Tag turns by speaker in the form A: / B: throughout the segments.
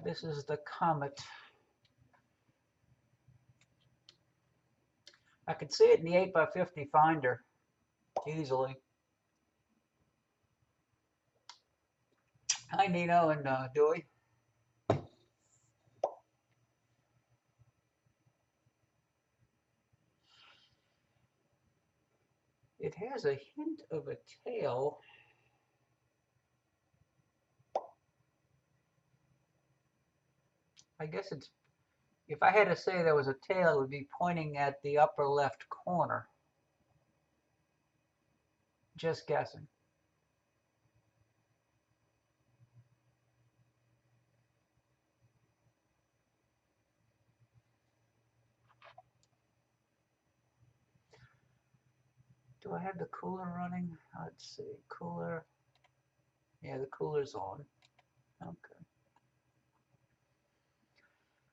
A: This is the Comet. I could see it in the 8x50 finder easily. Hi, Nino and Dewey. It has a hint of a tail. I guess it's, if I had to say there was a tail, it would be pointing at the upper left corner. Just guessing. Do I have the cooler running? Let's see, cooler. Yeah, the cooler's on. Okay.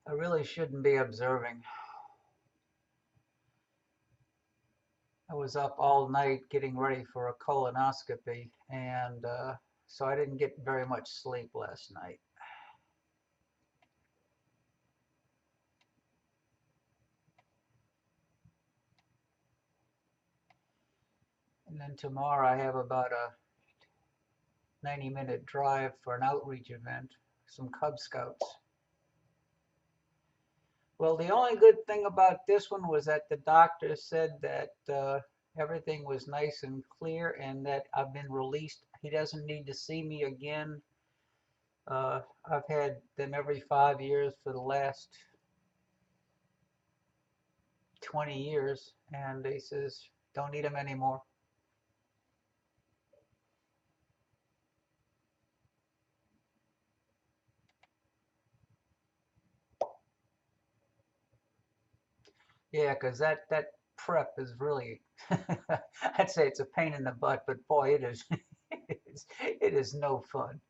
A: I really shouldn't be observing. I was up all night getting ready for a colonoscopy, and so I didn't get very much sleep last night. And then tomorrow I have about a 90-minute drive for an outreach event, some Cub Scouts. Well, the only good thing about this one was that the doctor said that everything was nice and clear and that I've been released. He doesn't need to see me again. I've had them every 5 years for the last 20 years, and he says, don't need them anymore. Yeah, because that prep is really, I'd say it's a pain in the butt, but boy, it is, it is no fun.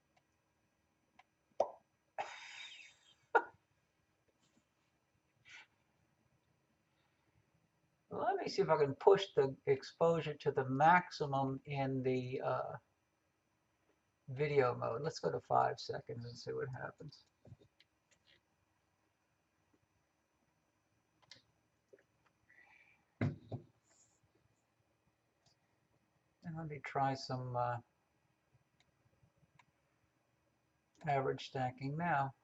A: Let me see if I can push the exposure to the maximum in the video mode. Let's go to 5 seconds and see what happens. And let me try some average stacking now.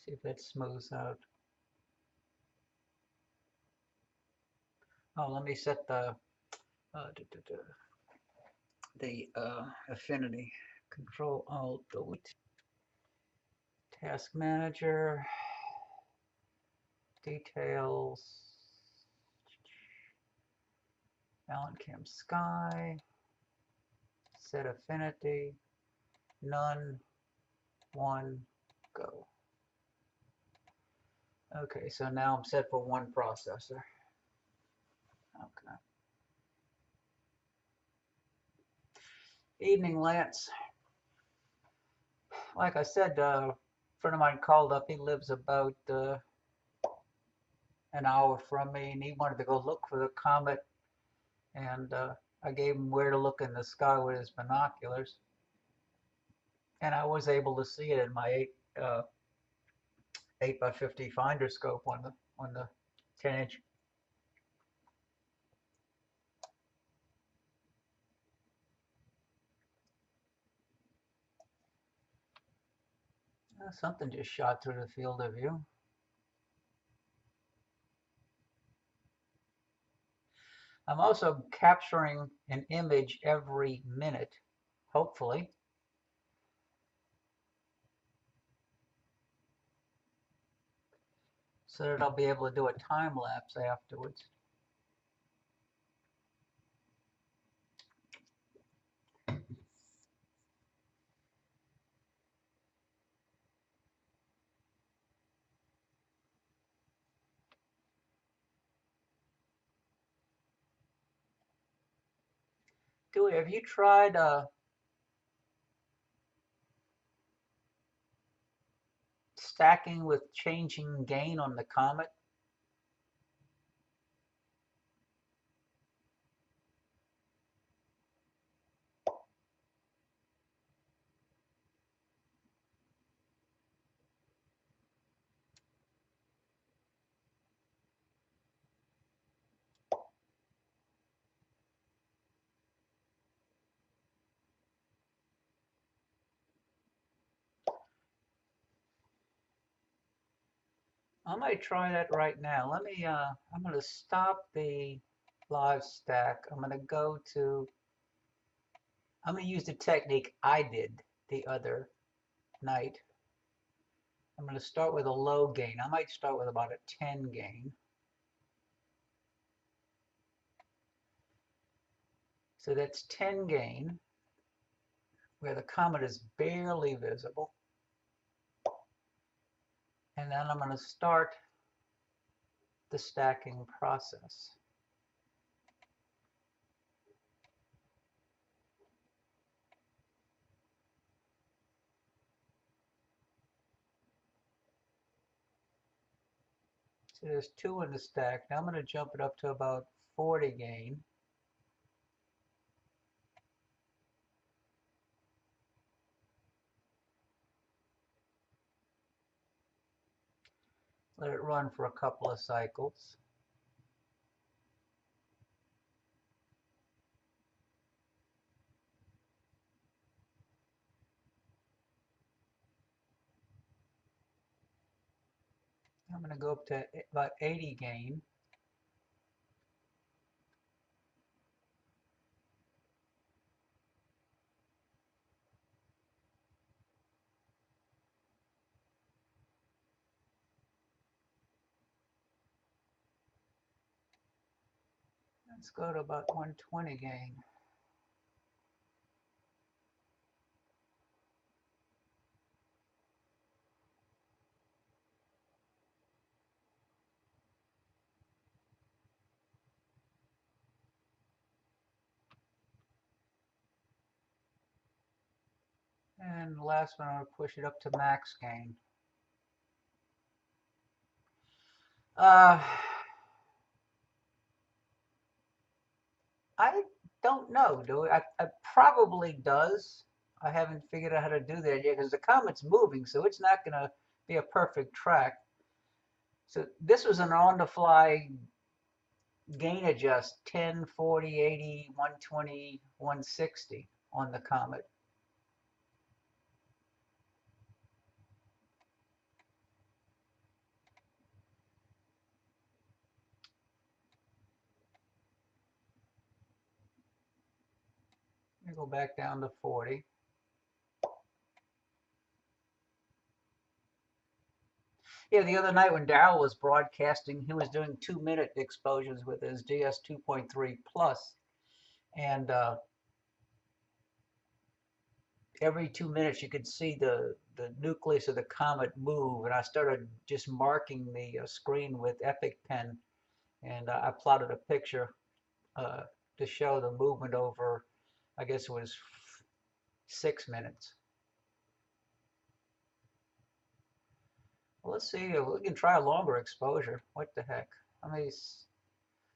A: See if that smooths out. Oh, let me set the affinity. Control Alt Delete. Task Manager. Details. Allen Cam Sky. Set affinity. None. 1. Go. Okay, so now I'm set for one processor. Okay. Evening, Lance. Like I said, a friend of mine called up. He lives about an hour from me, and he wanted to go look for the comet. And I gave him where to look in the sky with his binoculars. And I was able to see it in my 8x50 finder scope on the 10-inch. Something just shot through the field of view. I'm also capturing an image every minute, hopefully. So that I'll be able to do a time lapse afterwards. Dewey, have you tried stacking with changing gain on the Comet? I might try that right now. Let me, I'm going to stop the live stack. I'm going to go to, I'm going to use the technique I did the other night. I'm going to start with a low gain. I might start with about a 10 gain. So that's 10 gain, where the comet is barely visible. And then I'm going to start the stacking process. So there's 2 in the stack. Now I'm going to jump it up to about 40 gain. Let it run for a couple of cycles. I'm going to go up to about 80 gain. Let's go to about 120 gain. And the last one, I'm going to push it up to max gain. I don't know, do it? I probably does. I haven't figured out how to do that yet because the comet's moving, so it's not going to be a perfect track. So this was an on-the-fly gain adjust 10, 40, 80, 120, 160 on the Comet. Let me go back down to 40. Yeah, the other night when Darryl was broadcasting, he was doing 2-minute exposures with his GS 2.3 Plus. And every 2 minutes you could see the nucleus of the comet move. And I started just marking the screen with Epic Pen. And I plotted a picture to show the movement over, I guess it was 6 minutes. Well, let's see. We can try a longer exposure. What the heck? Let me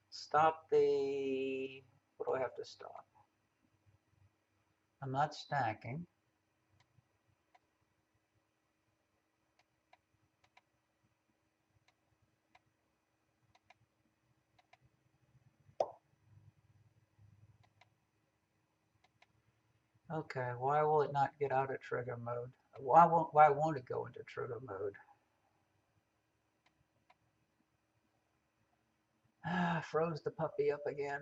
A: stop the. What do I have to stop? I'm not stacking. Okay, why will it not get out of trigger mode? Why won't it go into trigger mode? Froze the puppy up again.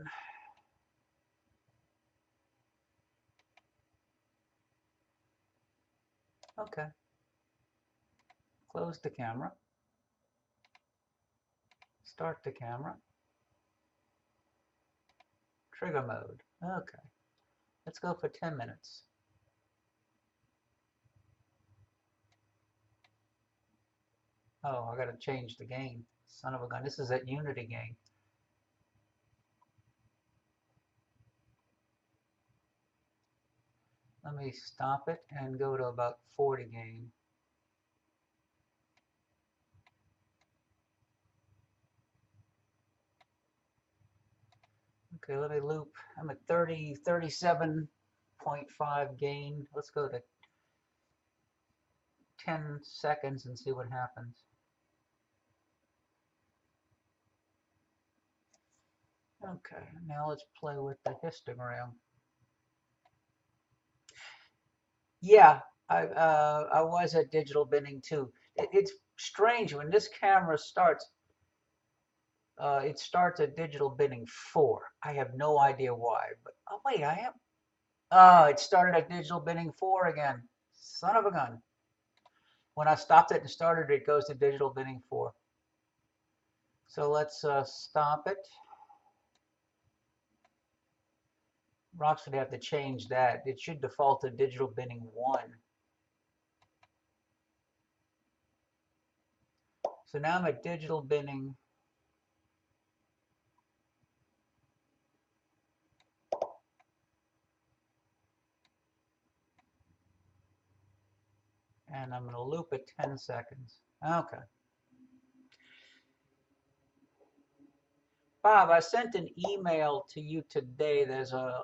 A: Okay. Close the camera. Start the camera. Trigger mode. Okay. Let's go for 10 minutes. Oh, I gotta change the gain. Son of a gun. This is at unity gain. Let me stop it and go to about 40 gain. Okay, let me loop. I'm at 37.5 gain. Let's go to 10 seconds and see what happens. Okay, now let's play with the histogram. Yeah, I was at digital binning too. It's strange when this camera starts. It starts at digital binning 4. I have no idea why, but oh wait, I am. Oh, it started at digital binning 4 again. Son of a gun. When I stopped it and started it, it goes to digital binning 4. So let's stop it. Rox would have to change that. It should default to digital binning 1. So now I'm at digital binning. And I'm going to loop it 10 seconds. Okay. Bob, I sent an email to you today. There's a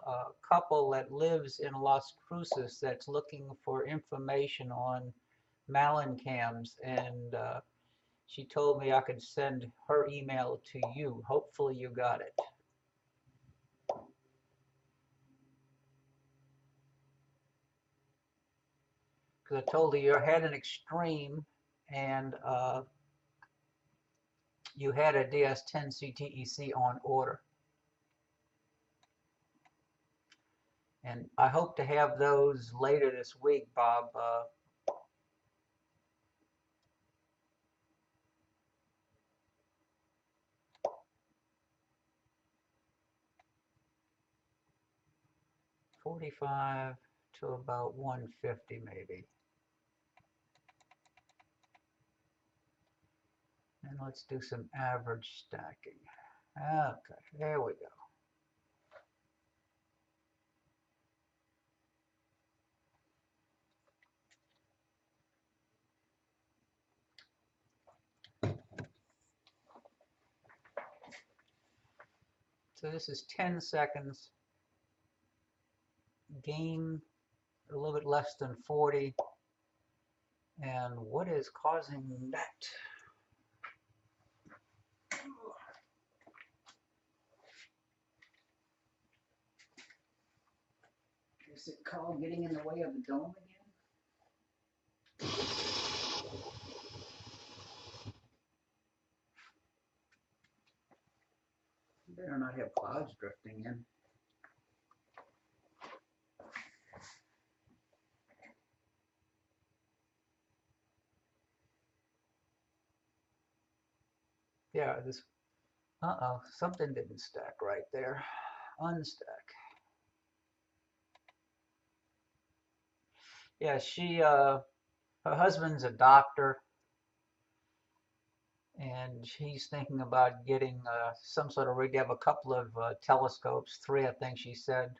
A: couple that lives in Las Cruces that's looking for information on Malin cams, and she told me I could send her email to you. Hopefully you got it. Because I told her you had an extreme and you had a DS10 CTEC on order. And I hope to have those later this week, Bob. 45 to about 150 maybe. And let's do some average stacking. Okay, there we go. So this is 10 seconds. Gain a little bit less than 40. And what is causing that? Is it called getting in the way of the dome again? Better not have clouds drifting in. Yeah, this, something didn't stack right there. Unstack. Yeah, her husband's a doctor, and he's thinking about getting some sort of rig. They have a couple of telescopes, 3 I think she said.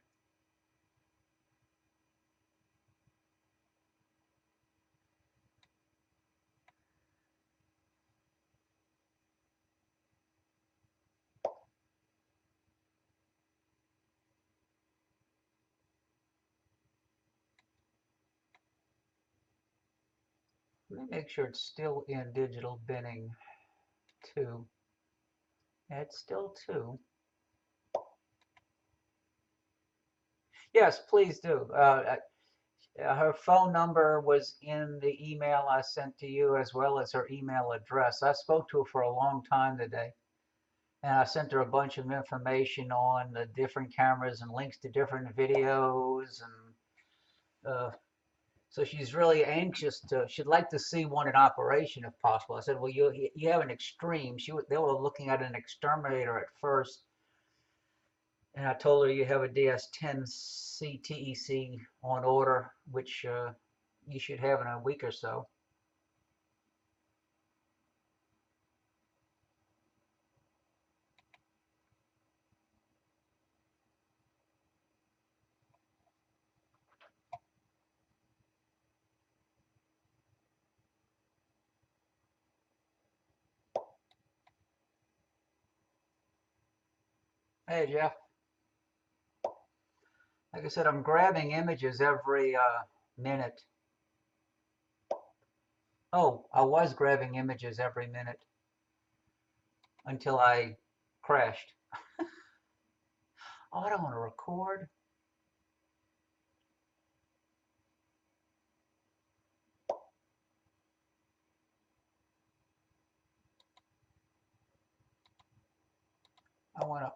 A: Let me make sure it's still in digital binning 2. It's still 2. Yes, please do. Her phone number was in the email I sent to you, as well as her email address. I spoke to her for a long time today, and I sent her a bunch of information on the different cameras and links to different videos, and so she's really anxious to. She'd like to see one in operation if possible. I said, well, you have an extreme. They were looking at an exterminator at first. And I told her you have a DS10 CTEC on order, which you should have in a week or so. Hey, Jeff. Like I said, I'm grabbing images every minute. Oh, I was grabbing images every minute until I crashed. Oh, I don't want to record.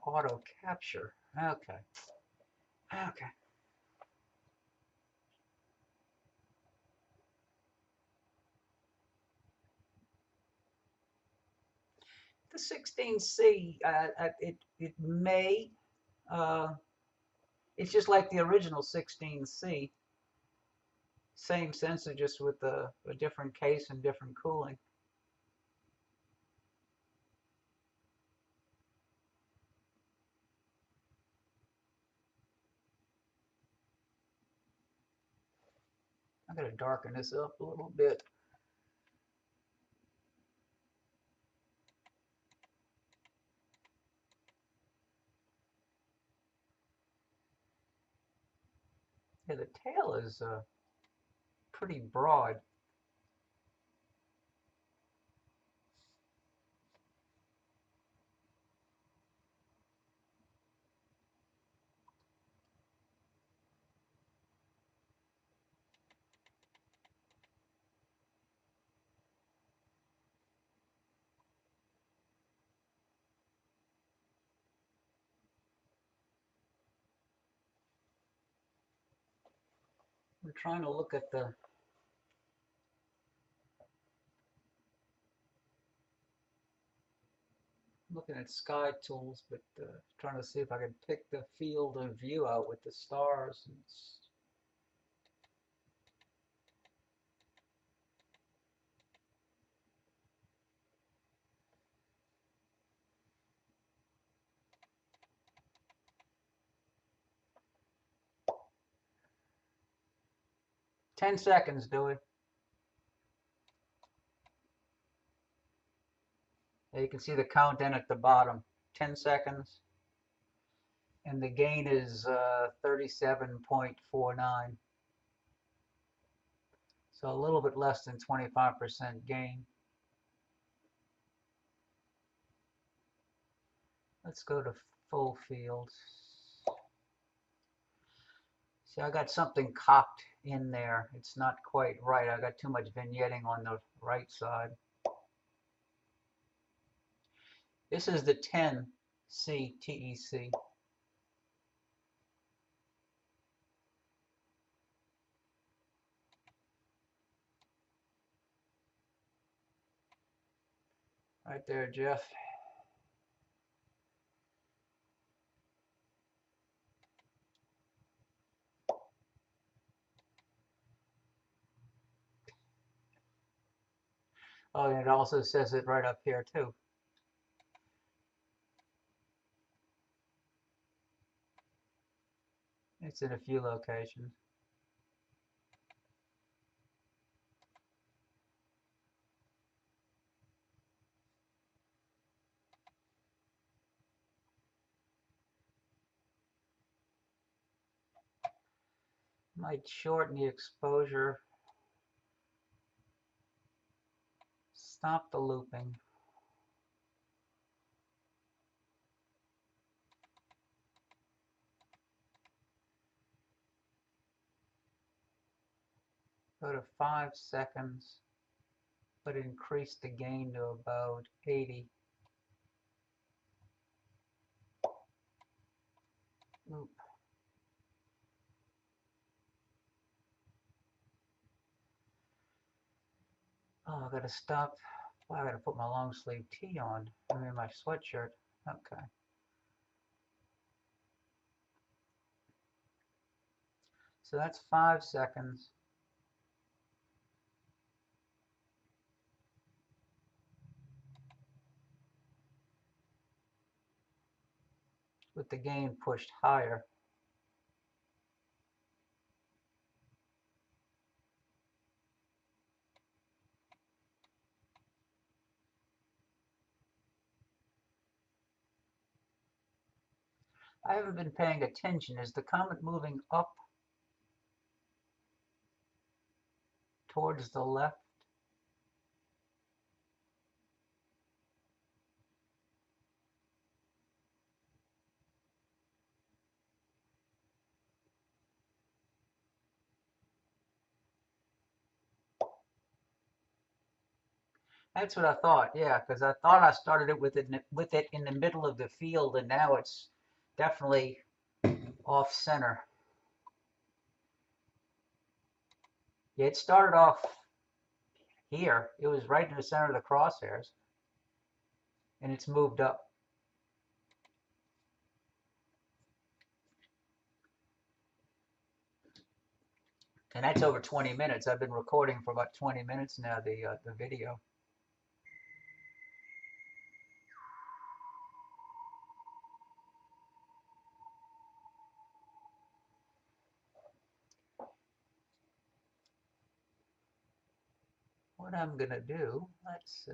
A: auto capture. Okay. Okay. The 16C, it may, uh, it's just like the original 16C. Same sensor, just with a different case and different cooling. I'm going to darken this up a little bit. Yeah, the tail is pretty broad. We're trying to look at the looking at sky tools, but trying to see if I can pick the field of view out with the stars. And it's 10 seconds, Dewey. There you can see the countdown at the bottom. 10 seconds. And the gain is 37.49. So a little bit less than 25% gain. Let's go to full field. See, I got something cocked in there. It's not quite right. I got too much vignetting on the right side. This is the 10C TEC. Right there, Jeff. Oh, and it also says it right up here, too. It's in a few locations. Might shorten the exposure. Stop the looping. Go to 5 seconds, but increase the gain to about 80. Loop. Oh, I gotta stop. Well, I gotta put my long sleeve tee on. I mean, my sweatshirt. Okay. So that's 5 seconds. With the gain pushed higher. I haven't been paying attention. Is the comet moving up towards the left? That's what I thought. Yeah, because I thought I started it with it in the middle of the field, and now it's definitely off center. Yeah, it started off here. It was right in the center of the crosshairs, and it's moved up. And that's over 20 minutes. I've been recording for about 20 minutes now, the video. What I'm gonna do, let's see.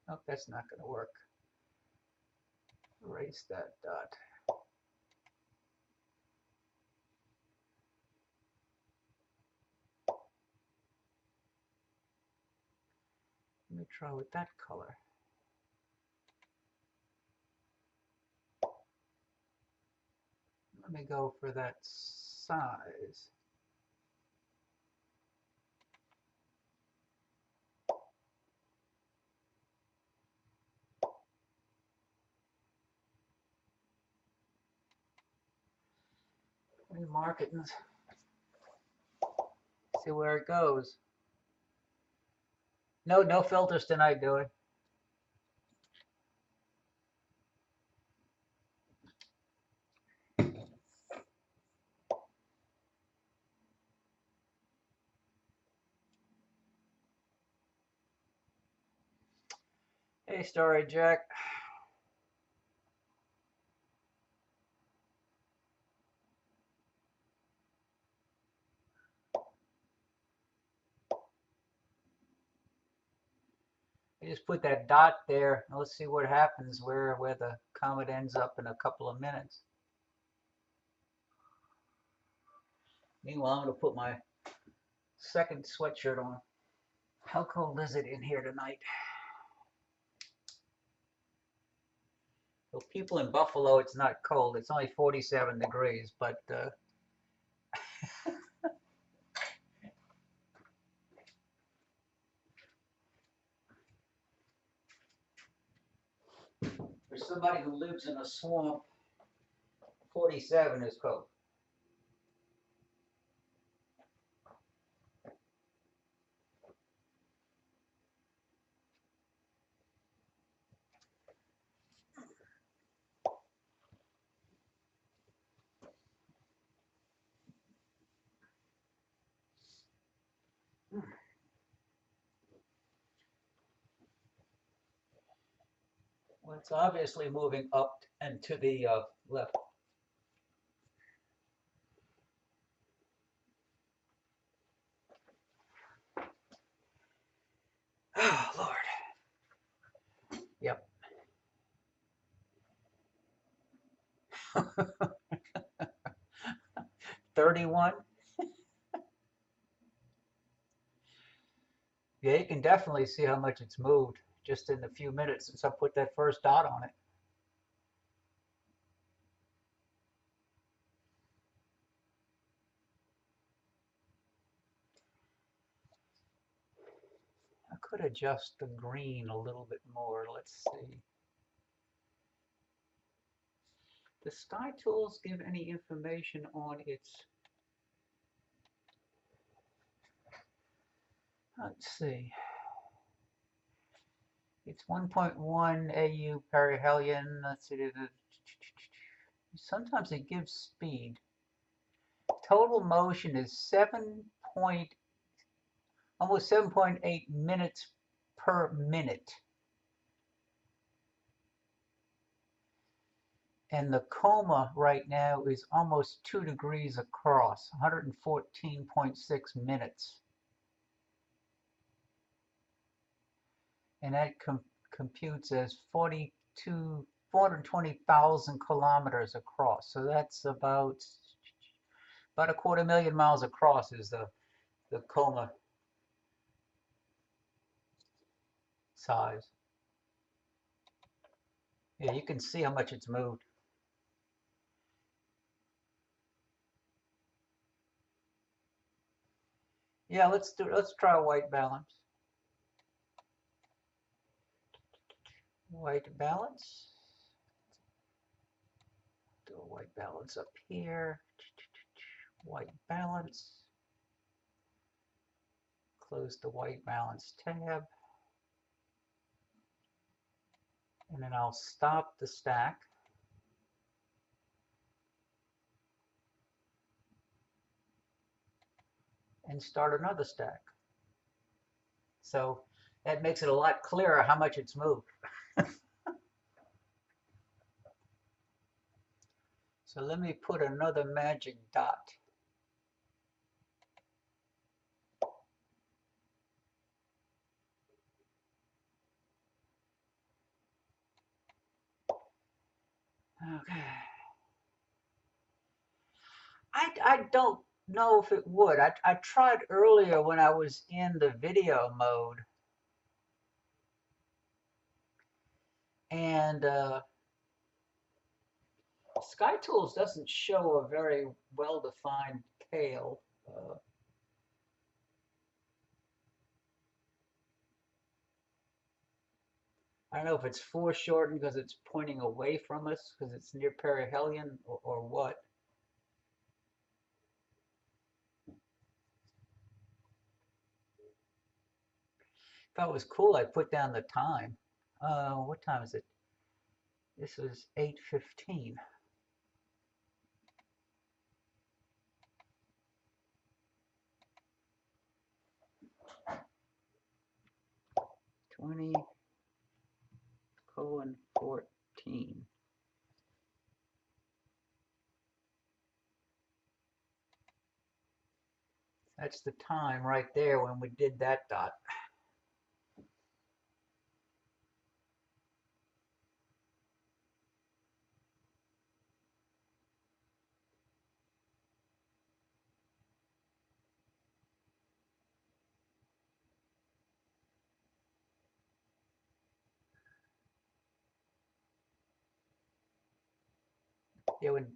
A: Oh, that's not gonna work. Erase that dot. Let me try with that color. Let me go for that size. Let me mark it and see where it goes. No filters tonight, Dewey. Hey, Story Jack. I just put that dot there. Let's see what happens where the comet ends up in a couple of minutes. Meanwhile, I'm going to put my second sweatshirt on. How cold is it in here tonight? Well, people in Buffalo, it's not cold. It's only 47 degrees, but for somebody who lives in a swamp, 47 is cold. Well, it's obviously moving up and to the left. Oh, Lord. Yep. 31. Yeah, you can definitely see how much it's moved just in the few minutes since I put that first dot on it. I could adjust the green a little bit more. Let's see. Does Sky Tools give any information on its... Let's see. It's 1.1 AU perihelion. Let's see. Sometimes it gives speed. Total motion is almost 7.8 minutes per minute. And the coma right now is almost 2 degrees across, 114.6 minutes. And that computes as 42 420,000 kilometers across. So that's about a 250,000 miles across is the Comet size. Yeah, you can see how much it's moved. Yeah, let's try white balance. White balance. Do a white balance up here. White balance. Close the white balance tab. And then I'll stop the stack. And start another stack. So that makes it a lot clearer how much it's moved. So let me put another magic dot. Okay. I don't know if it would. I tried earlier when I was in the video mode. And SkyTools doesn't show a very well-defined tail. I don't know if it's foreshortened because it's pointing away from us because it's near perihelion or what. If I was cool, I'd put down the time. What time is it? This is 8:15. Colon 14. That's the time right there when we did that dot. Yeah, when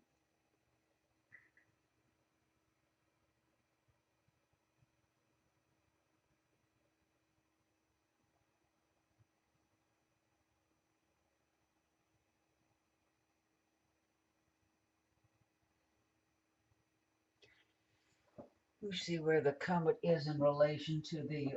A: let me see where the comet is in relation to the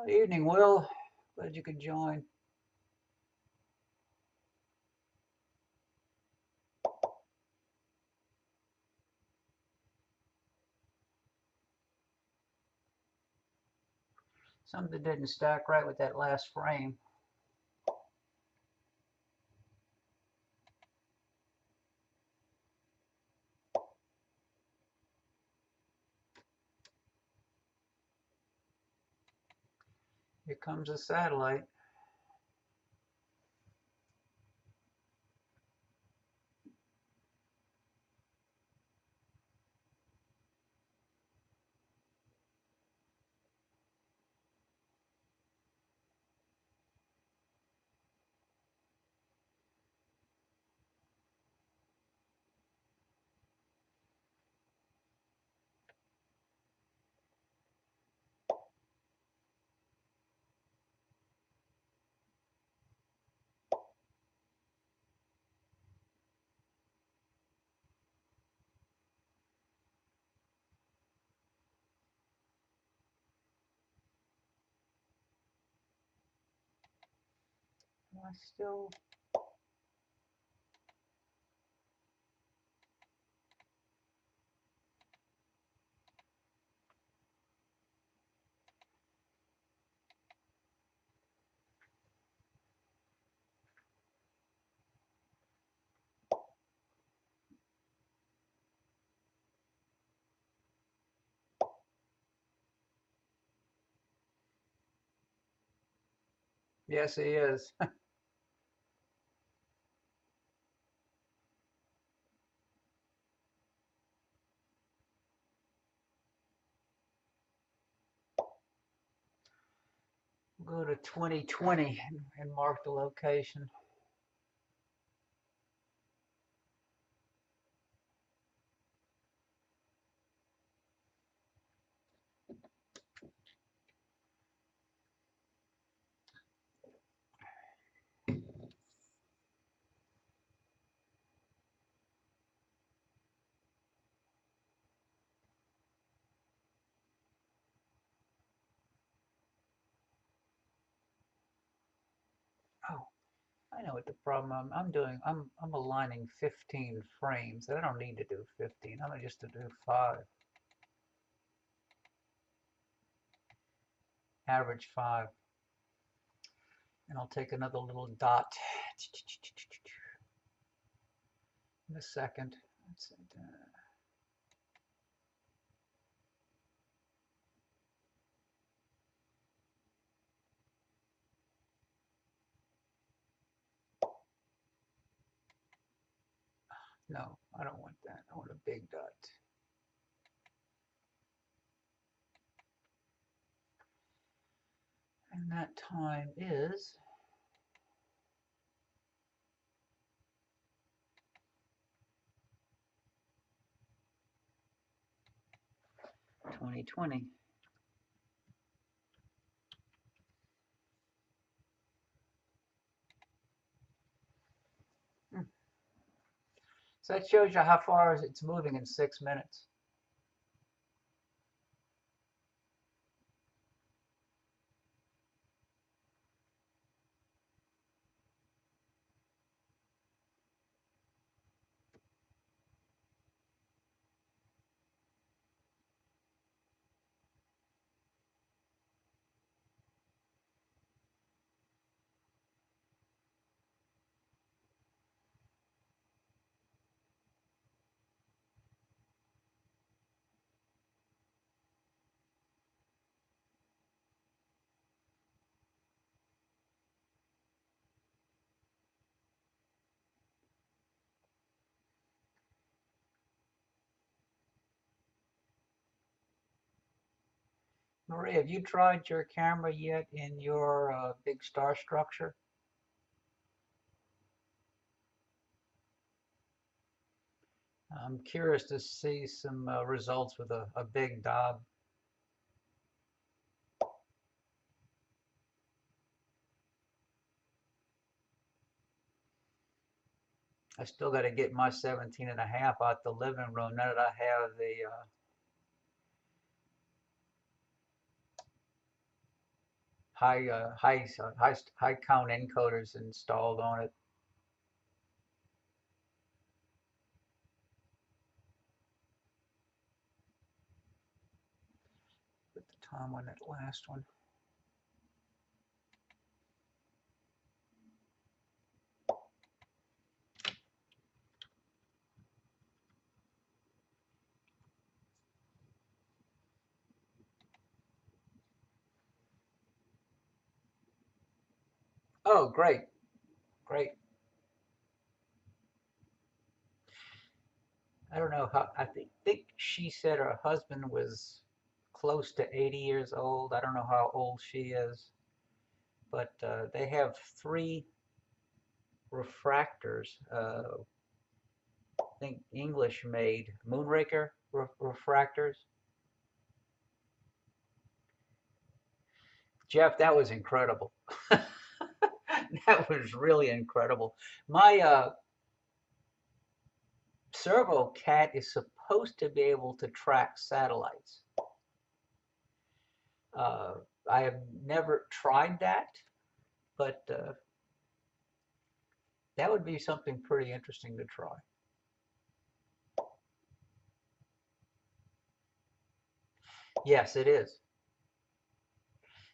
A: evening, Will. Glad you could join. Something didn't stack right with that last frame. Here comes a satellite. Am I still? Yes, he is. Go to 2020 and mark the location. Oh, I know what the problem I'm doing. I'm aligning 15 frames. I don't need to do 15. I'm just to do 5. Average 5. And I'll take another little dot in a second. No, I don't want that. I want a big dot. And that time is 2020. Hmm. So that shows you how far it's moving in 6 minutes. Maria, have you tried your camera yet in your big star structure? I'm curious to see some results with a big Dob. I still got to get my 17.5 out the living room now that I have the high count encoders installed on it. Put the time on that last one. Oh, great, great. I don't know how, think she said her husband was close to 80 years old. I don't know how old she is, but they have 3 refractors, I think English made Moonraker refractors. Jeff, that was incredible. That was really incredible. My Servo Cat is supposed to be able to track satellites. Uh, I have never tried that, but that would be something pretty interesting to try. Yes, it is.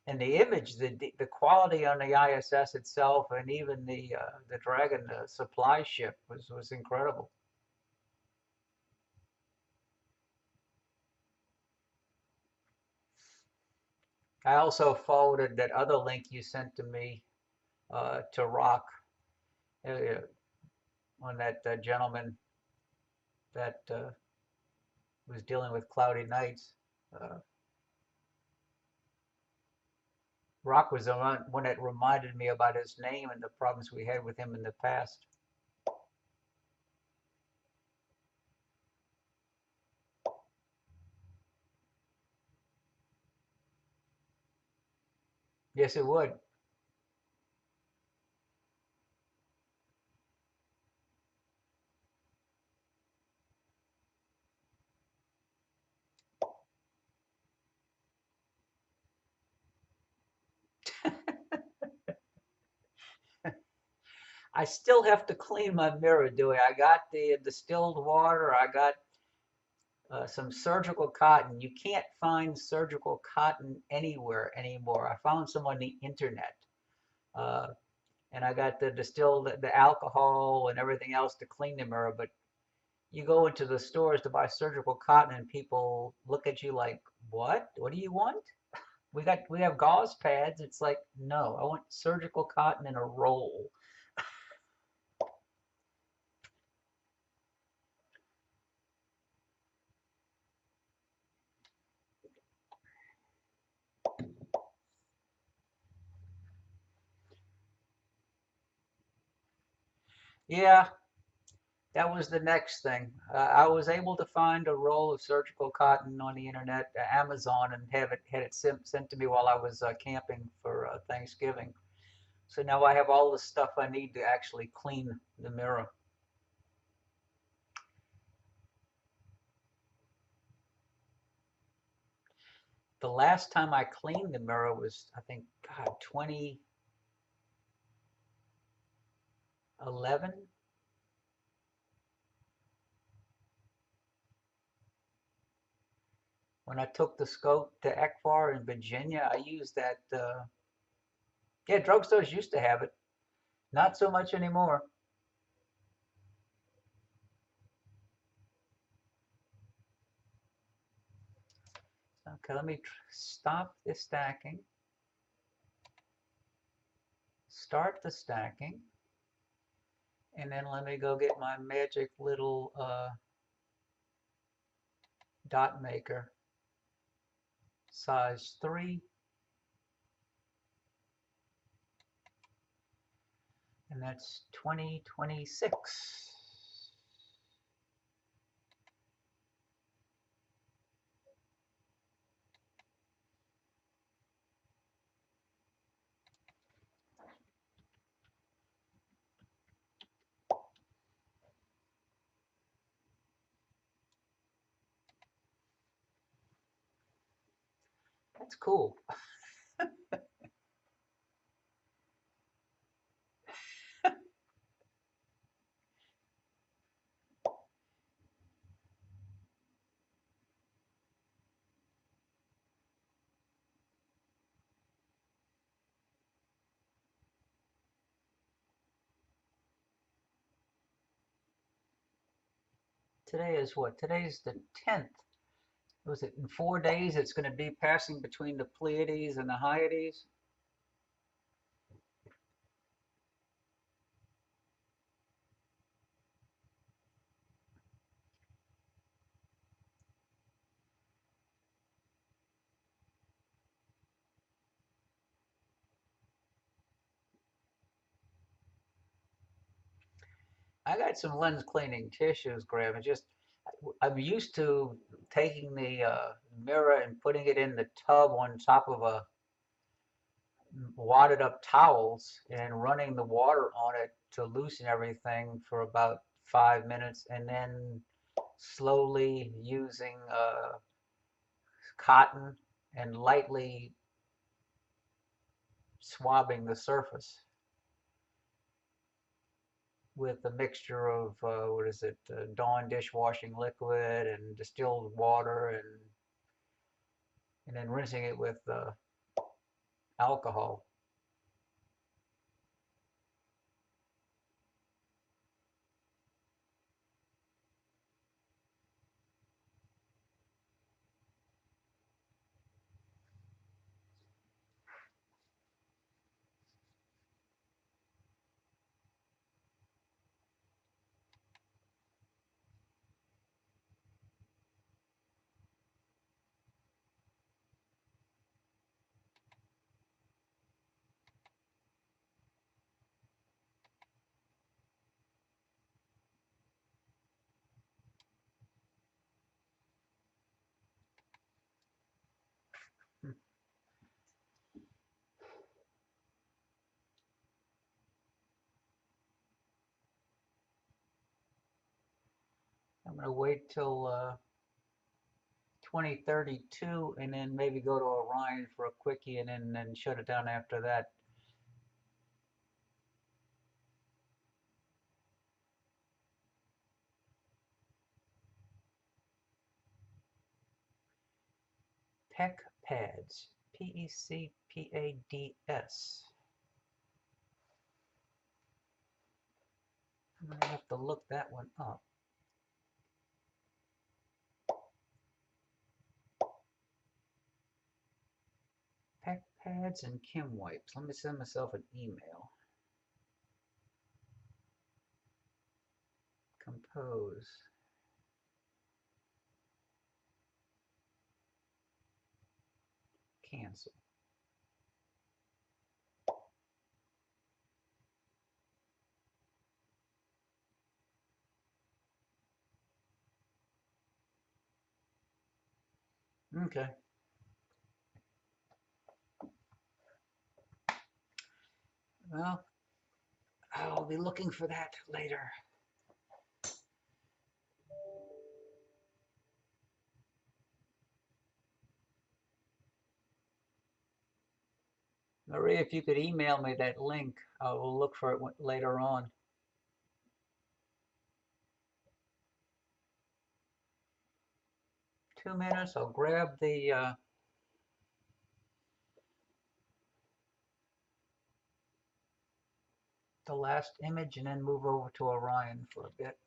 A: And the image, the quality on the ISS itself, and even the Dragon supply ship was incredible. I also forwarded that other link you sent to me to rock uh, on that gentleman that was dealing with cloudy nights. Uh, Rock was the one that reminded me about his name and the problems we had with him in the past. Yes, it would. I still have to clean my mirror, Dewey. I got the distilled water. I got some surgical cotton. You can't find surgical cotton anywhere anymore. I found some on the internet. Uh, and I got the distilled, the alcohol and everything else to clean the mirror. But you go into the stores to buy surgical cotton and people look at you like, what? What do you want? We have gauze pads. It's like, no, I want surgical cotton in a roll. Yeah, that was the next thing. I was able to find a roll of surgical cotton on the internet, Amazon, and have it had it sent to me while I was camping for Thanksgiving. So now I have all the stuff I need to actually clean the mirror. The last time I cleaned the mirror was, I think, God, 2011 when I took the scope to ECFAR in Virginia. I used that. Yeah, drugstores used to have it. Not so much anymore. Okay, let me stop the stacking. Start the stacking. And then let me go get my magic little dot maker, size 3. And that's 2026. That's cool. Today is what? Today's the 10th. Was it in 4 days? It's going to be passing between the Pleiades and the Hyades. I got some lens cleaning tissues, Graham. It's just I'm used to taking the mirror and putting it in the tub on top of a wadded up towels and running the water on it to loosen everything for about 5 minutes, and then slowly using cotton and lightly swabbing the surface with a mixture of what is it, Dawn dishwashing liquid and distilled water, and then rinsing it with alcohol. going to wait till 2032 and then maybe go to Orion for a quickie and then shut it down after that. PEC pads, PECPADS. I'm going to have to look that one up. PEC pads and Kim wipes. Let me send myself an email. Compose. Cancel. Okay. Well, I'll be looking for that later. Marie, if you could email me that link, I will look for it later on. Two minutes, I'll grab the last image and then move over to Orion for a bit.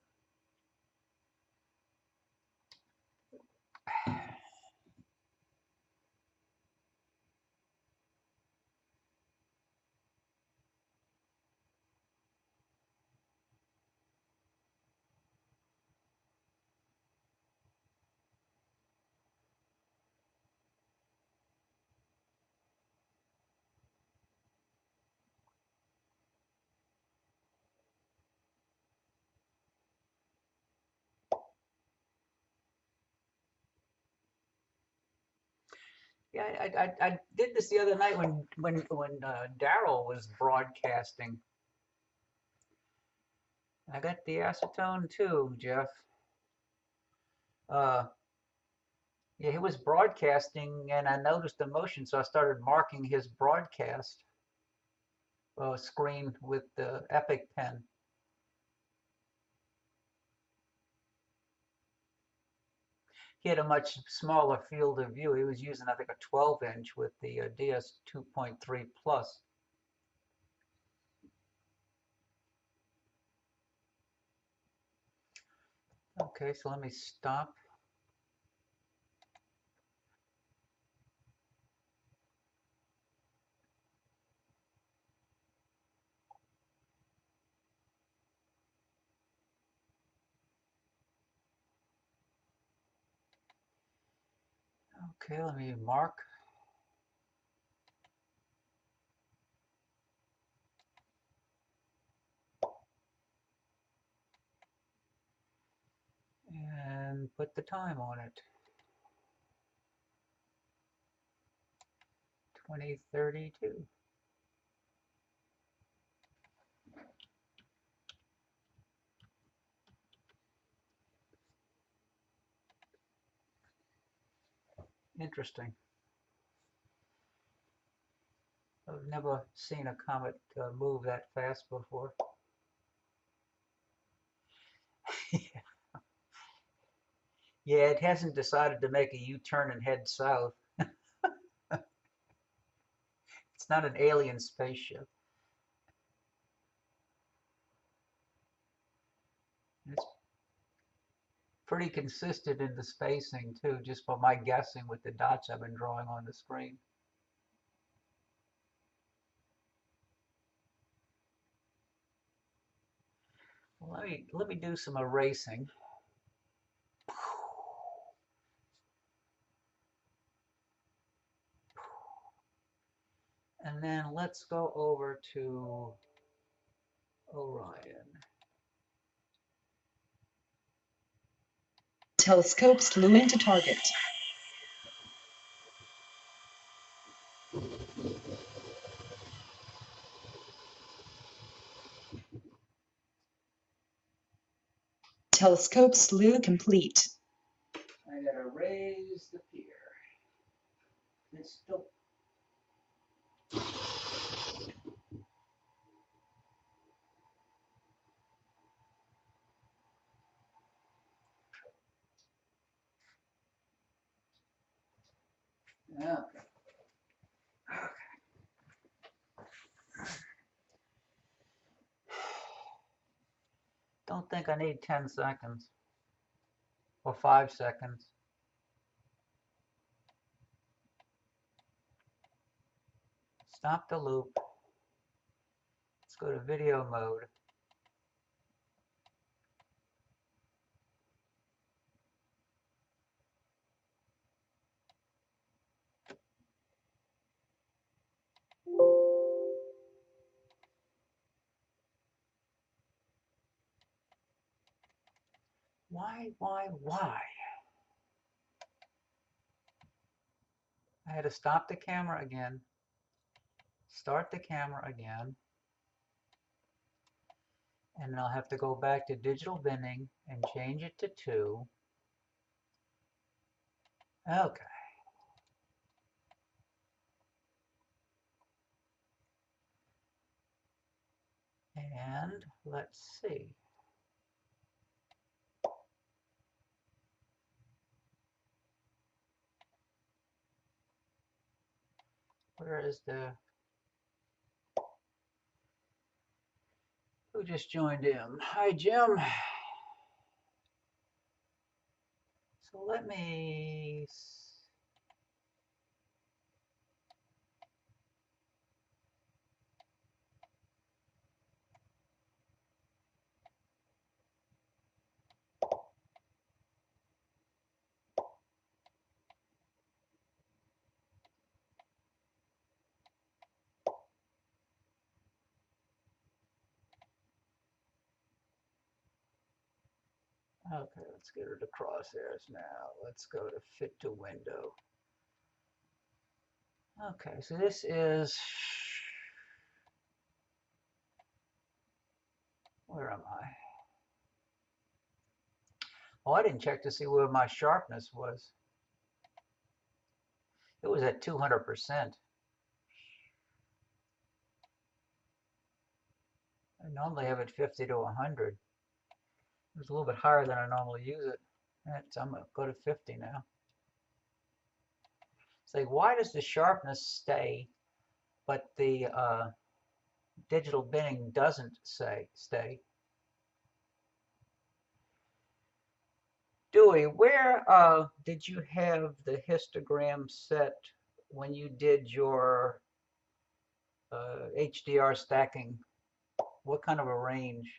A: Yeah, I did this the other night when Daryl was broadcasting. I got the acetone too, Jeff. Yeah, he was broadcasting, and I noticed the motion, so I started marking his broadcast screen with the Epic pen. He had a much smaller field of view. He was using, I think, a 12-inch with the DS 2.3 Plus. Okay, so let me stop. Okay, let me mark. And put the time on it. 2032. Interesting. I've never seen a comet move that fast before. Yeah, it hasn't decided to make a U-turn and head south. It's not an alien spaceship. It's pretty consistent in the spacing too, just by my guessing with the dots I've been drawing on the screen. Well, let me do some erasing. And then let's go over to Orion.
B: Telescopes looming to target. Telescope slew complete.
A: I gotta raise the pier. It's still. Okay. Don't think I need 10 seconds or 5 seconds. Stop the loop. Let's go to video mode. Why? I had to stop the camera again, start the camera again, and then I'll have to go back to digital binning and change it to 2. Okay. And let's see. Where is the... Who just joined in? Hi, Jim. So let me... Okay, let's get rid of crosshairs now. Let's go to fit to window. Okay, so this is... Where am I? Oh, I didn't check to see where my sharpness was. It was at 200%. I normally have it 50 to 100. It was a little bit higher than I normally use it. I'm going to go to 50 now. Say, why does the sharpness stay, but the digital binning doesn't stay? Dewey, where did you have the histogram set when you did your HDR stacking? What kind of a range?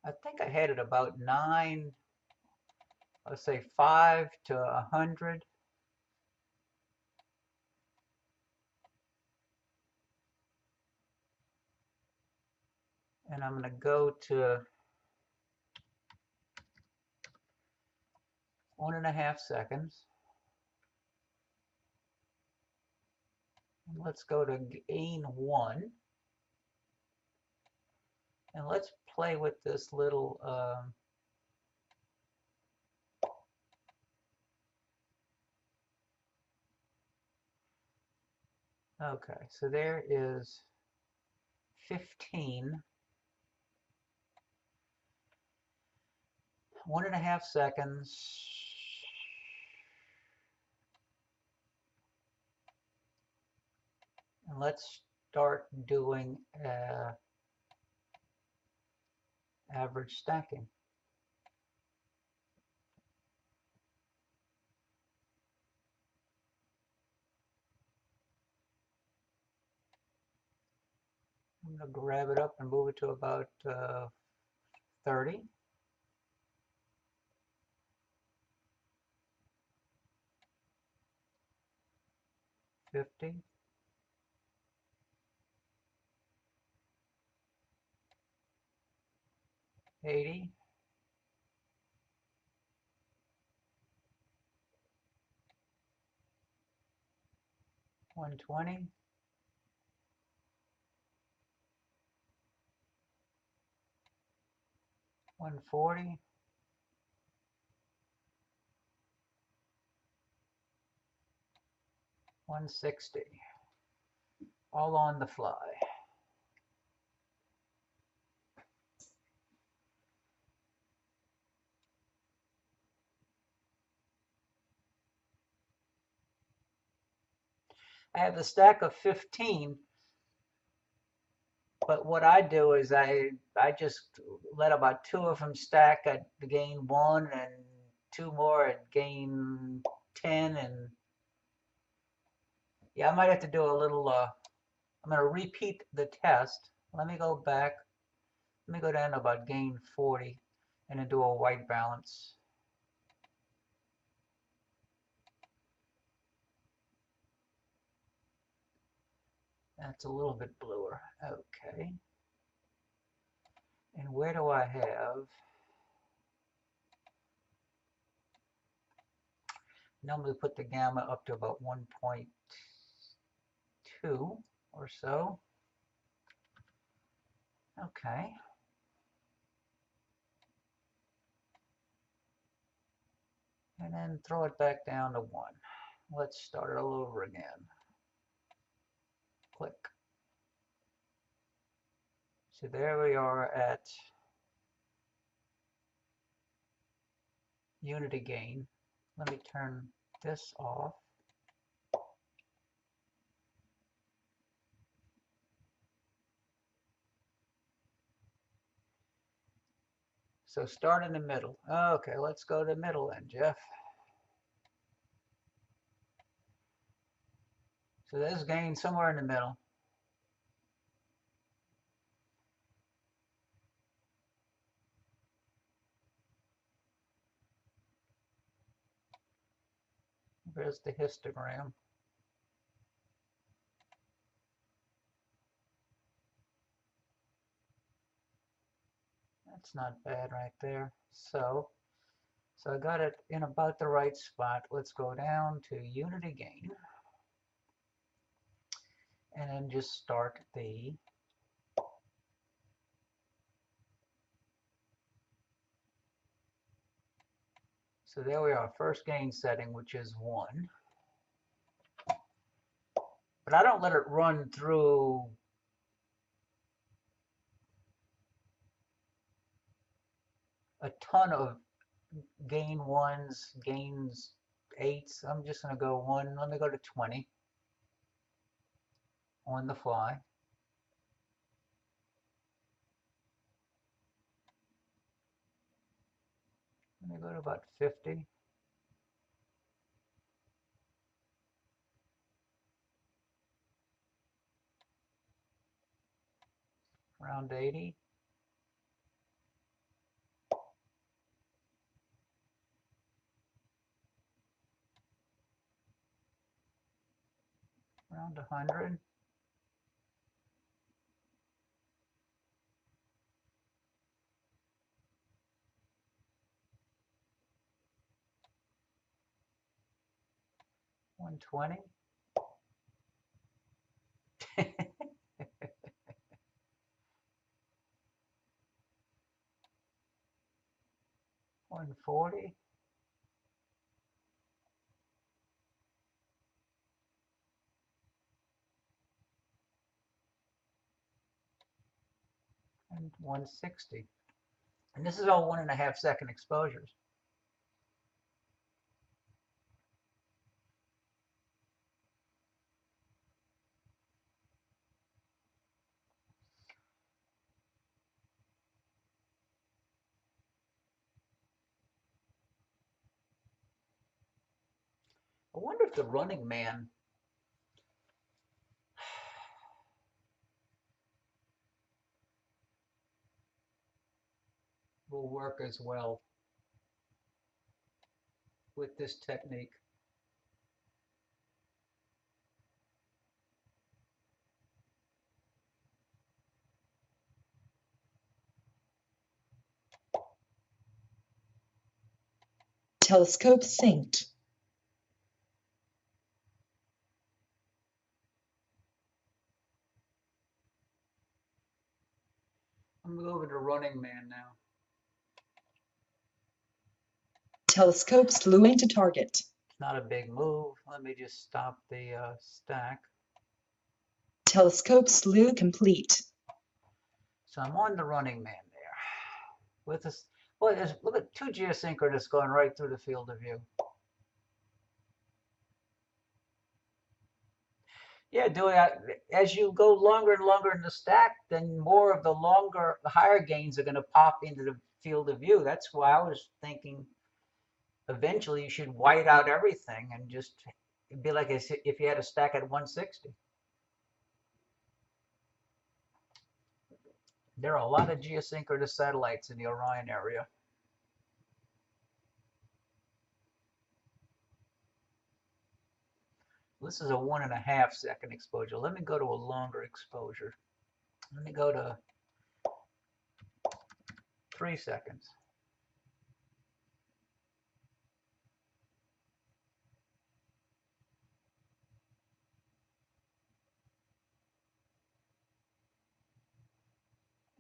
A: I think I had it about 9, let's say 5 to 100. And I'm going to go to 1.5 seconds. And let's go to gain 1. And let's play with this little okay, so there is 15. 1.5 seconds. And let's start doing average stacking. I'm going to grab it up and move it to about 30. 50. 80. 120. 140. 160. All on the fly. I have a stack of 15, but what I do is I just let about 2 of them stack at gain 1 and 2 more at gain 10, and yeah, I might have to do a little, I'm going to repeat the test. Let me go back. Let me go down to about gain 40 and then do a white balance. That's a little bit bluer. Okay. And where do I have? Normally put the gamma up to about 1.2 or so. Okay. And then throw it back down to 1. Let's start it all over again. Click. So there we are at unity gain. Let me turn this off. So start in the middle. Okay, let's go to the middle then, Jeff. So there's gain somewhere in the middle. There's the histogram. That's not bad right there. So I got it in about the right spot. Let's go down to unity gain. And then just start the so there we are, first gain setting, which is 1. But I don't let it run through a ton of gain 1s, gains 8s. I'm just going to go 1. Let me go to 20 on the fly. Let me go to about 50. Around 80. Around 100. $120. 140. And 160. And this is all 1.5 second exposures. I wonder if the Running Man will work as well with this technique.
B: Telescope synced.
A: I'm going to go over to Running Man now.
B: Telescope slewing to target.
A: It's not a big move. Let me just stop the stack.
B: Telescope slew complete.
A: So I'm on the Running Man there. With this, boy, look at 2 geosynchronous going right through the field of view. Yeah, Dewey, as you go longer and longer in the stack, then more of the higher gains are going to pop into the field of view. That's why I was thinking eventually you should white out everything and just it'd be like if you had a stack at 160. There are a lot of geosynchronous satellites in the Orion area. This is a 1.5 second exposure. Let me go to a longer exposure. Let me go to 3 seconds.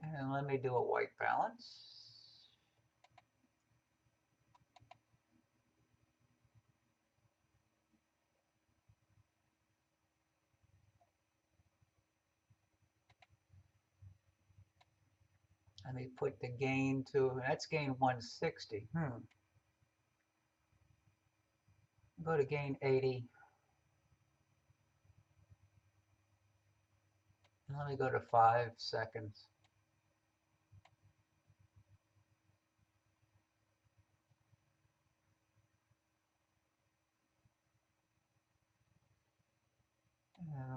A: And let me do a white balance. Let me put the gain to, that's gain 160. Go to gain 80. And let me go to 5 seconds.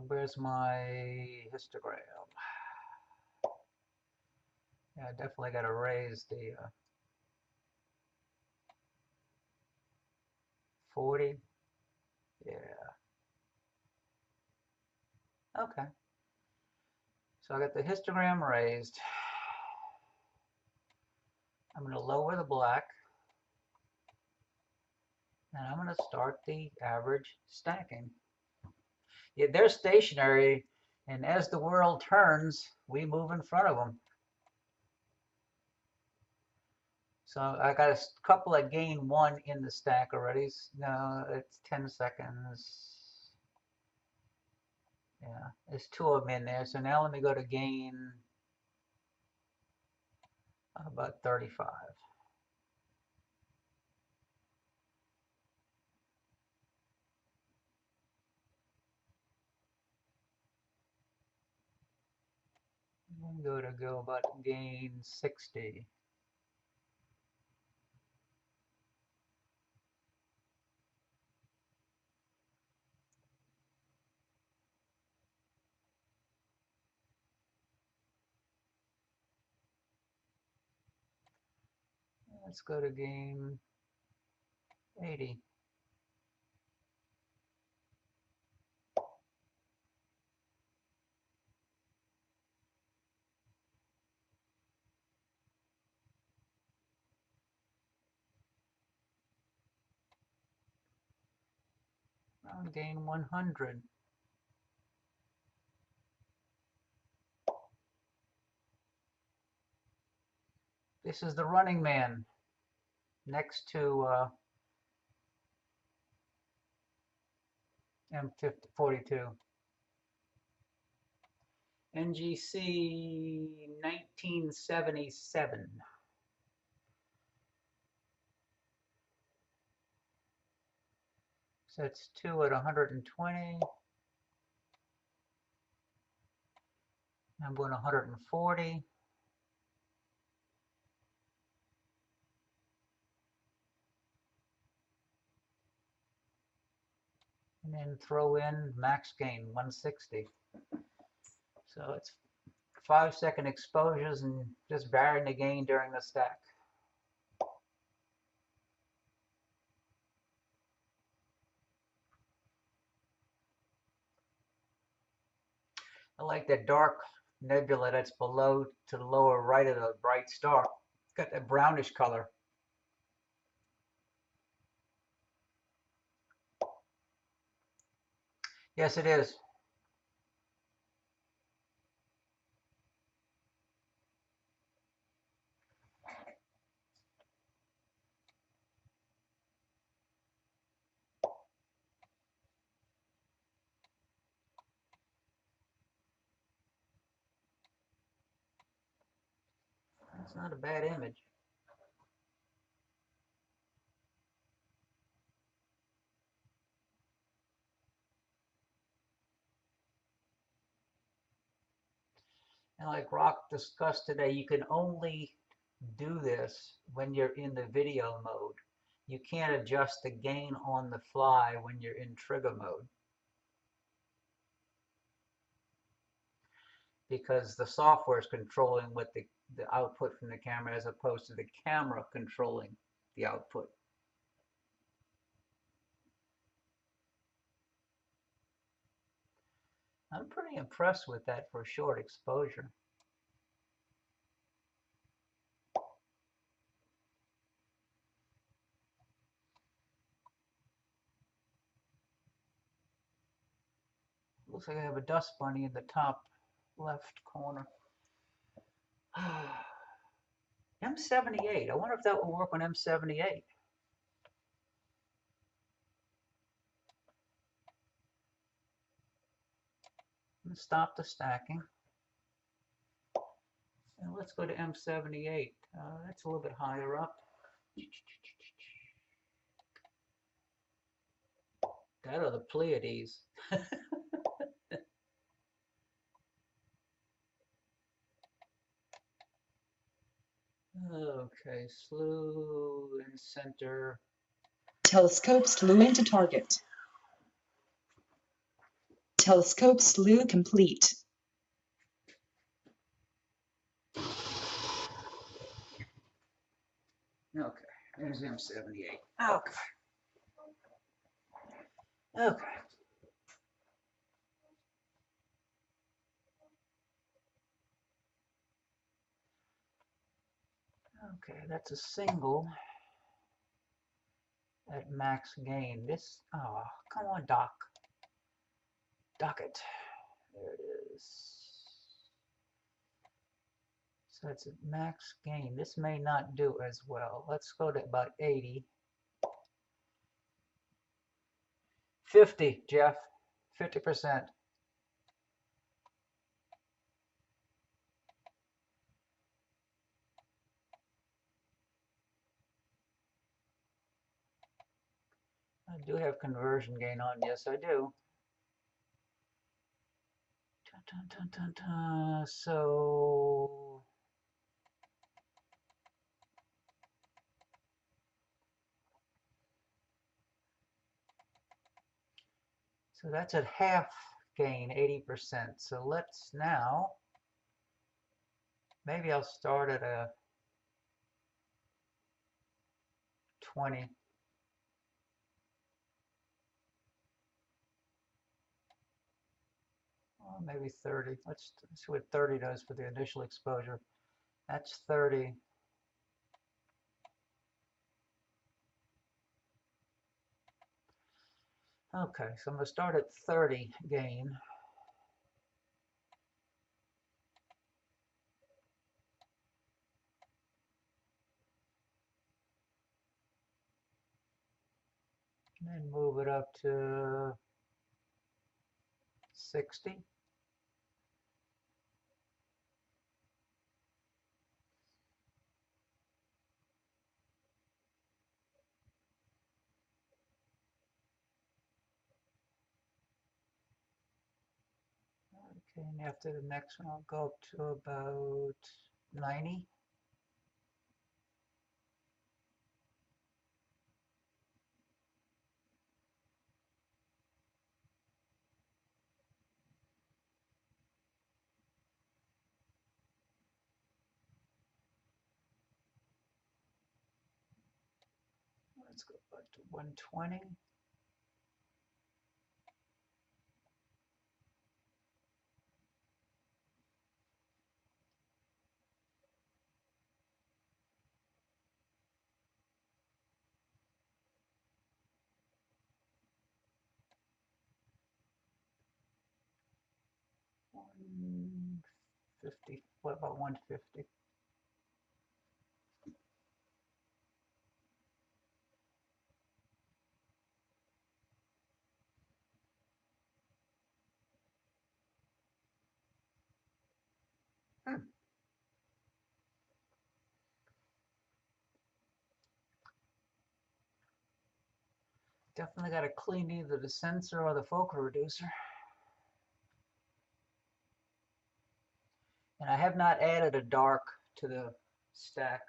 A: Where's my histogram? Yeah, I definitely got to raise the 40. Yeah. Okay. So I got the histogram raised. I'm going to lower the black. And I'm going to start the average stacking. Yeah, they're stationary, and as the world turns, we move in front of them. So I got a couple of gain 1 in the stack already. No, it's 10 seconds. Yeah, there's 2 of them in there. So now let me go to gain about 35. I'm going to go about gain 60. Let's go to gain 80. I'll gain 100. This is the Running Man next to M42. NGC 1977. So it's 2 at 120. I'm going 140. And then throw in max gain 160. So it's 5 second exposures and just varying the gain during the stack. I like that dark nebula that's below to the lower right of the bright star. It's got that brownish color. Yes, it is. That's not a bad image. And like Rock discussed today, you can only do this when you're in the video mode. You can't adjust the gain on the fly when you're in trigger mode, because the software is controlling what the output from the camera as opposed to the camera controlling the output. I'm pretty impressed with that for a short exposure. Looks like I have a dust bunny in the top left corner. M78. I wonder if that will work on M78. Let's stop the stacking. And let's go to M78. That's a little bit higher up. That are the Pleiades. Okay, slew in center.
B: Telescope slew into target. Telescope slew complete.
A: Okay, there's M78. Okay. Okay. Okay, that's a single at max gain. This, oh, come on, Doc. Dock it. There it is. So it's at max gain. This may not do as well. Let's go to about 80. 50, Jeff. 50%. I do have conversion gain on. Yes, I do. Dun, dun, dun, dun. So that's at half gain, 80%. So let's now, maybe I'll start at a 20. Or maybe 30. Let's see what 30 does for the initial exposure. That's 30. Okay, so I'm going to start at 30 gain. And then move it up to 60. Okay, and after the next one, I'll go up to about 90. Let's go back to 120. $150. What about 150? Definitely got to clean either the sensor or the focal reducer. And I have not added a dark to the stack.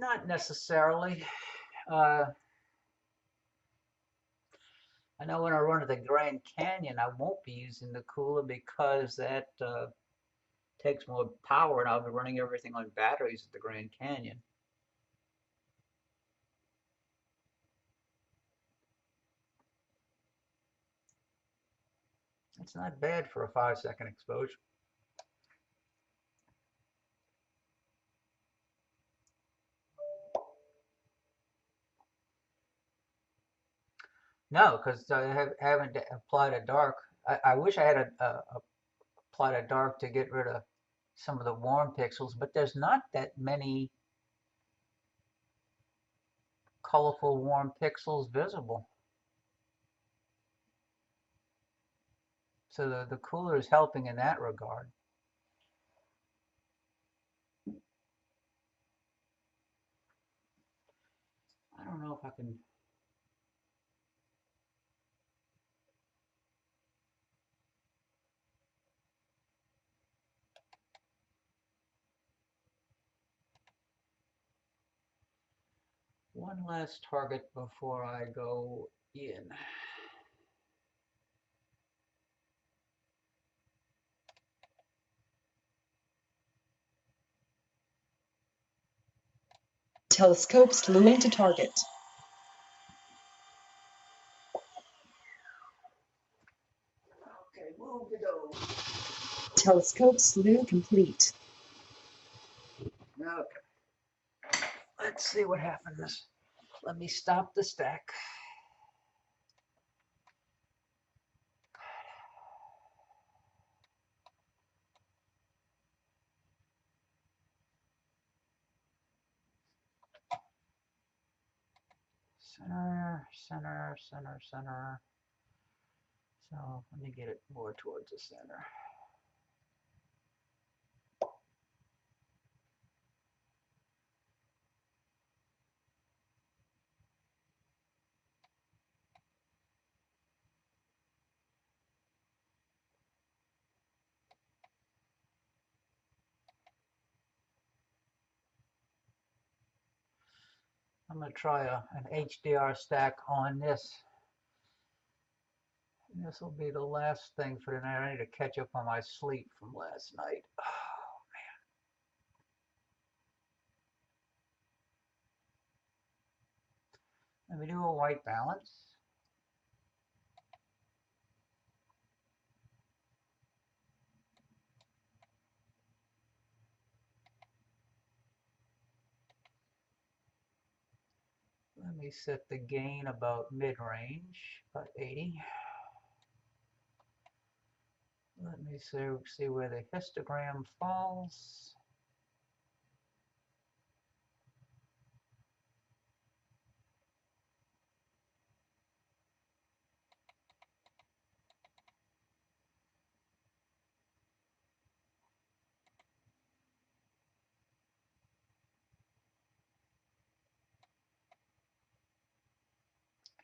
A: Not necessarily. I know when I run to the Grand Canyon, I won't be using the cooler because that takes more power, and I'll be running everything on batteries at the Grand Canyon. It's not bad for a 5-second exposure. No, because I haven't applied a dark. I wish I had applied a dark to get rid of some of the warm pixels, but there's not that many colorful warm pixels visible. So the cooler is helping in that regard. I don't know if I can. One last target before I go in.
B: Telescope slew into target.
A: Okay, move to go.
B: Telescope slew complete.
A: Okay. Let's see what happens. Let me stop the stack. Center, center, center, center. So let me get it more towards the center. I'm going to try an HDR stack on this. And this will be the last thing for tonight. I need to catch up on my sleep from last night. Oh, man. Let me do a white balance. Let me set the gain about mid-range, about 80. Let me see where the histogram falls.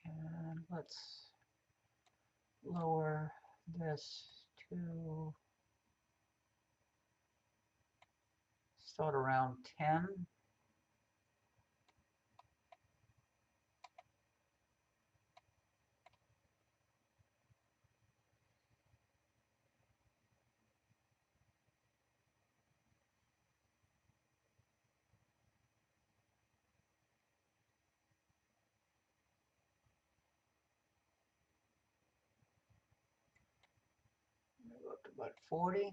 A: And let's lower this to start around 10. Go up to about 40.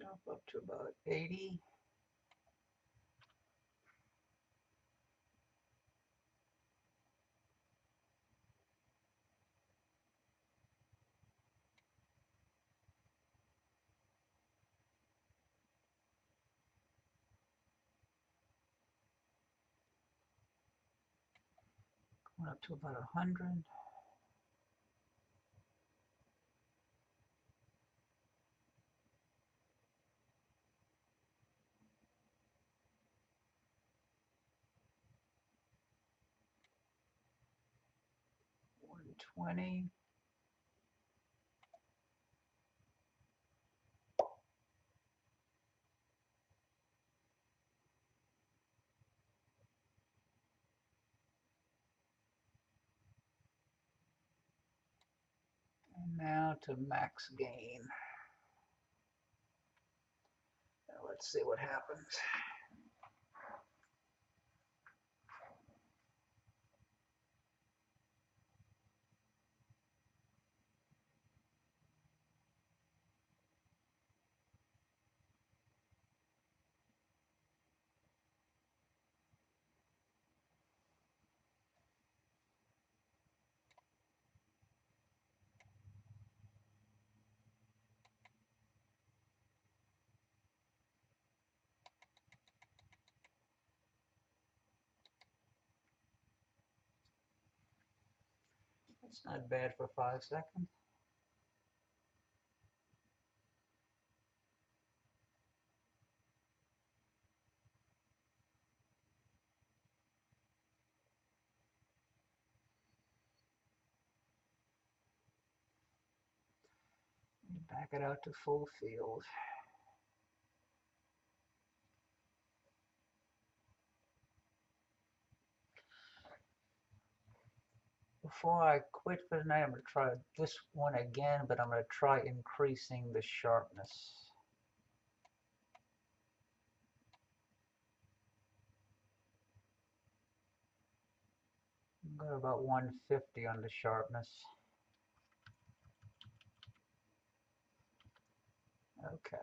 A: Jump up to about 80. Going up to about 100. $120. And now to max gain. Now let's see what happens. It's not bad for 5 seconds. Back it out to full field. Before I quit for the night, I'm going to try this one again, but I'm going to try increasing the sharpness. Go to about 150 on the sharpness. Okay.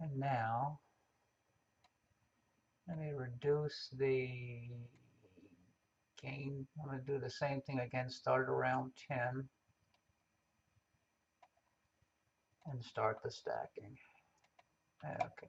A: And now, let me reduce the gain. I'm going to do the same thing again, start around 10 and start the stacking. Okay.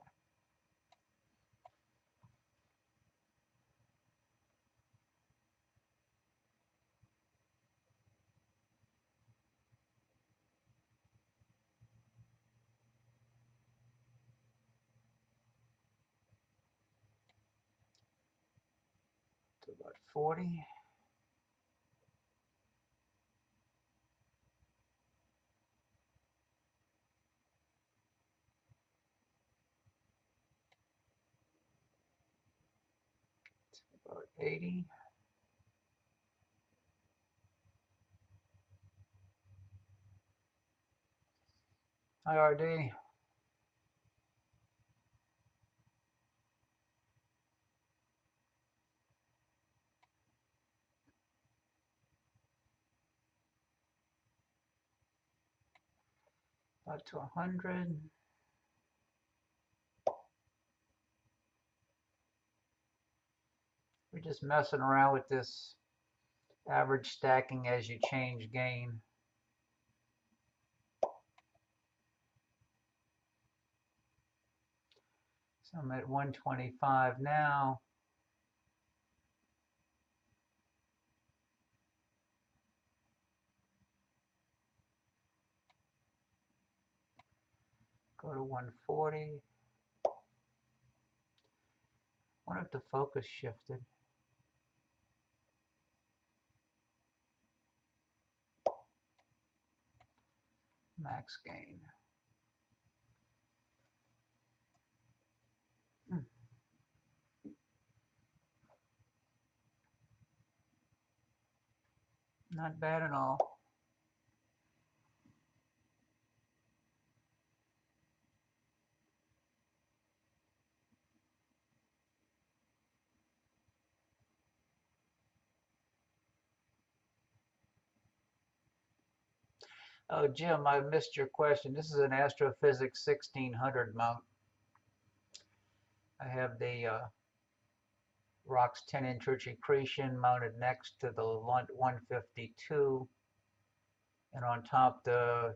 A: To about 40. About 80. IRD. About to 100. We're just messing around with this average stacking as you change gain. So I'm at 125 now. Go to 140. Wonder if the focus shifted. Max gain. Not bad at all. Oh, Jim, I missed your question. This is an Astrophysics 1600 mount. I have the ROX 10-inch accretion mounted next to the 152, and on top the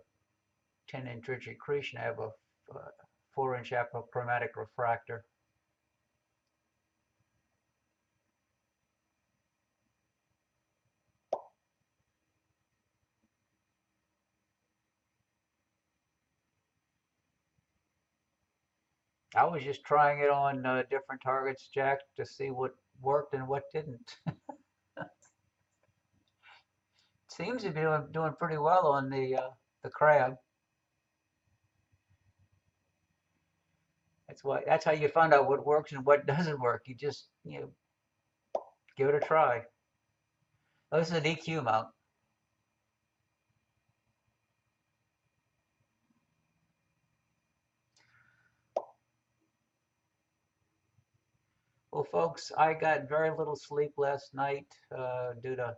A: 10-inch accretion, I have a 4-inch apochromatic refractor. I was just trying it on different targets, Jack, to see what worked and what didn't. Seems to be doing pretty well on the crab. That's how you find out what works and what doesn't work. You just give it a try. Oh, this is an EQ mount. Well, folks, I got very little sleep last night due to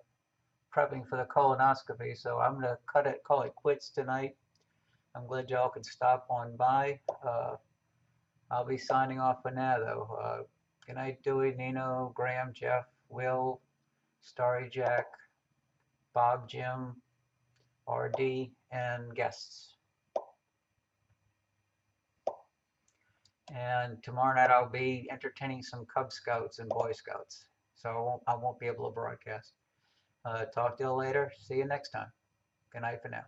A: prepping for the colonoscopy, so I'm gonna call it quits tonight. I'm glad y'all could stop on by. I'll be signing off for now, though. Good night, Dewey, Nino, Graham, Jeff, Will, Starry Jack, Bob, Jim, RD, and guests. And tomorrow night I'll be entertaining some Cub Scouts and Boy Scouts, so I won't be able to broadcast. Talk to you later. See you next time. Good night for now.